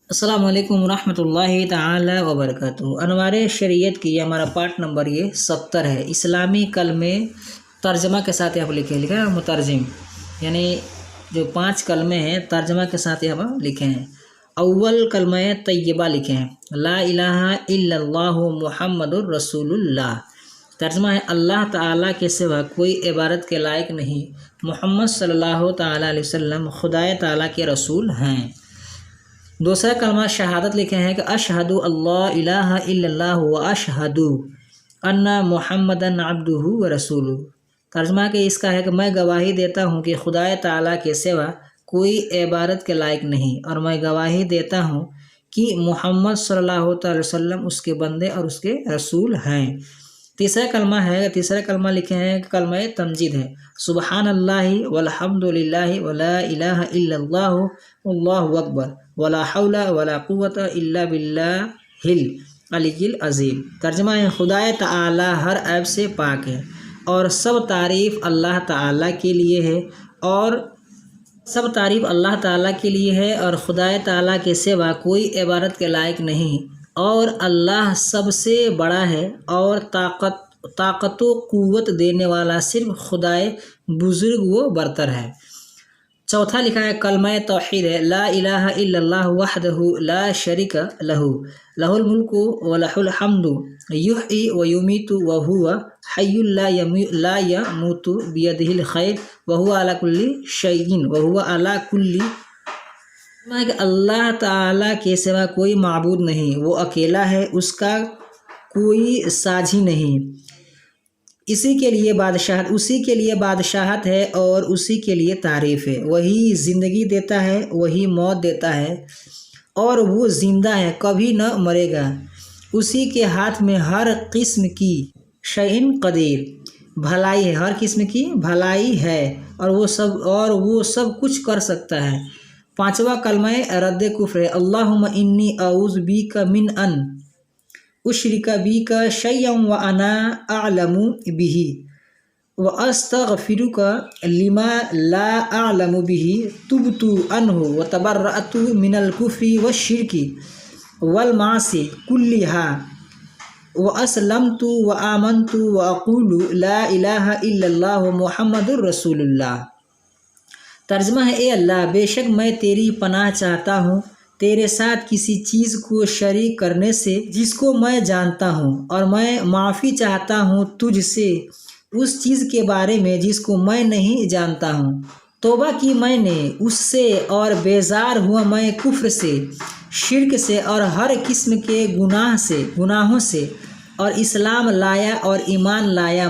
अस्सलाम वालेकुम रहमतुल्लाहि ताला वबरकातुहू। अनवार शरीयत की हमारा पार्ट नंबर ये 70 है। इस्लामी कलमे तर्जमा के साथ यहाँ पर लिखा है मुतरजिम, यानी जो 5 कलमे हैं तर्जमा के साथ यहाँ लिखे हैं। अव्वल कलमा तय्यबा लिखे हैं, ला इलाहा इल्लल्लाहु मुहम्मदुर रसूलुल्लाह। तर्जमा है, अल्लाह ताला के सिवा कोई इबादत के लायक नहीं, मोहम्मद सल्लल्लाहु ताला अलैहि वसल्लम खुदाए ताला के रसूल हैं। दूसरा कलमा शहादत लिखे हैं कि अशहदु अल्लाह इलाहा इल्लल्लाहु व अशहदु अन्ना मुहम्मदन अब्दुहु व रसूलुहु। तर्जमा के इसका है कि मैं गवाही देता हूँ कि खुदाए ताला के सिवा कोई इबादत के लायक नहीं, और मैं गवाही देता हूँ कि मोहम्मद सल्लल्लाहु अलैहि वसल्लम उसके बंदे और उसके रसूल हैं। तीसरा कलमा लिखे हैं कि कलमा तमजीद है, सुबहानल्लाहि वल्हम्दुलिल्लाहि वला इलाहा इल्लल्लाहु वल्लाहु अकबर वला हौला वला कुव्वता इल्ला बिल्लाहिल अलिय्यिल अज़ीम। तर्जमा है, खुदाए ताला हर ऐब से पाक है और सब तारीफ़ अल्लाह ताला के लिए है, और खुदाए ताला के सिवा कोई इबादत के लायक नहीं, और अल्लाह सबसे बड़ा है और ताकत व कुव्वत देने वाला सिर्फ खुदाए बुजुर्ग व बरतर है। चौथा लिखा है कलमा तौहीद है, ला इलाहा इल्लल्लाह वहदहु ला शरीका लहू लहुल मुल्कु व लहुल हम्दु युहयी व युमीतु व हुवा हय्युल ला यमूतु बियदिहिल खैर व हुवा अला कुल्ली शैइन व हुवा अला कुल्ली। अल्लाह ताला के सिवा कोई माबूद नहीं, वो अकेला है, उसका कोई साझी नहीं, उसी के लिए बादशाहत है और उसी के लिए तारीफ़ है। वही ज़िंदगी देता है, वही मौत देता है, और वो ज़िंदा है, कभी न मरेगा। उसी के हाथ में हर किस्म की शैइन कदीर, भलाई है, हर किस्म की भलाई है, और वो सब कुछ कर सकता है। पांचवा कलमा रद्द कुफ्र है, अल्लाहुम्मा इन्नी अऊज़ु बिका मिन अन उश्रिका बिका शय्यन व अना अअलमु बिही व अस्तगफिरुका लिमा ला अअलमु बिही तुबतु अन्हु व तबर्रअतु मिनल कुफ्री व शिरकी वल मासी कुल्लिहा व असलमतु व आमनतु व अक़ूलु ला इलाहा इल्लल्लाहु मुहम्मदुर रसूलुल्लाह। तर्जमा है, ए अल्लाह, बेशक मैं तेरी पनाह चाहता हूँ तेरे साथ किसी चीज़ को शरीक करने से जिसको मैं जानता हूँ, और मैं माफ़ी चाहता हूँ तुझसे उस चीज़ के बारे में जिसको मैं नहीं जानता हूँ। तौबा की मैंने उससे और बेजार हुआ मैं कुफ्र से, शिर्क से और हर किस्म के गुनाहों से, और इस्लाम लाया और ईमान लाया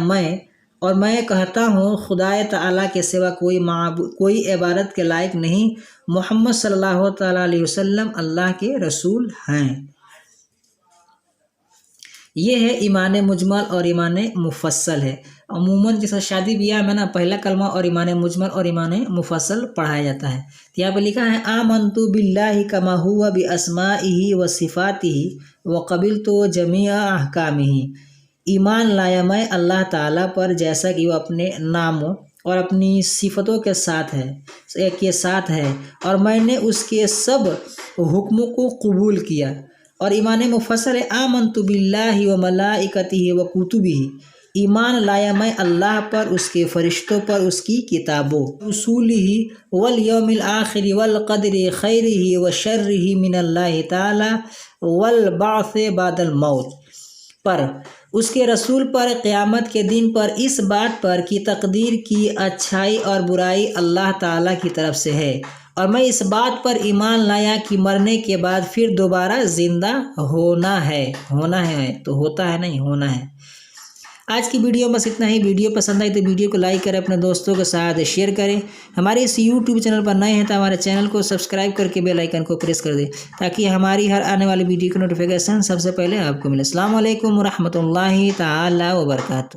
और मैं कहता हूँ खुदाए ताला के सिवा कोई इबादत के लायक नहीं, मोहम्मद सल्लल्लाहु ताला अलैहि वसल्लम अल्लाह के रसूल हैं। ये है ईमान मुजमल और ईमान मुफस्सल है। अमूमन जैसा शादी ब्याह में ना पहला कलमा और ईमान मुजमल और ईमान मुफस्सल पढ़ाया जाता है। तो यहाँ पर लिखा है, आमनतु बिल्लाहि कमा हुवा बि अस्माइही व सिफातिही व क़बिलतु जमीअ अहकामिही। ईमान लाया मैं अल्लाह ताला पर जैसा कि वो अपने नामों और अपनी सिफतों के साथ है, और मैंने उसके सब हुक्मों को कबूल किया। और ईमान मुफस्सल है, आमनतु बिल्लाहि व मलाइकतिही व कुतुबिही। ईमान लाया मैं अल्लाह पर, उसके फरिश्तों पर, उसकी किताबों, रसूलिही वल यौमिल आखिर वल क़द्रि खैरिही व शर्रिही मिनल्लाहि ताला वल बाअस बादल मौत पर, उसके रसूल पर, क़यामत के दिन पर, इस बात पर कि तकदीर की अच्छाई और बुराई अल्लाह ताला की तरफ से है। और मैं इस बात पर ईमान लाया कि मरने के बाद फिर दोबारा ज़िंदा होना है तो होता है नहीं, होना है। आज की वीडियो में बस इतना ही। वीडियो पसंद आई तो वीडियो को लाइक करें, अपने दोस्तों के साथ शेयर करें। हमारे इस यूट्यूब चैनल पर नए हैं तो हमारे चैनल को सब्सक्राइब करके बेल आइकन को प्रेस कर दें, ताकि हमारी हर आने वाली वीडियो की नोटिफिकेशन सबसे पहले आपको मिले। अस्सलाम वालेकुम रहमतुल्लाहि ताला व बरकातुहू।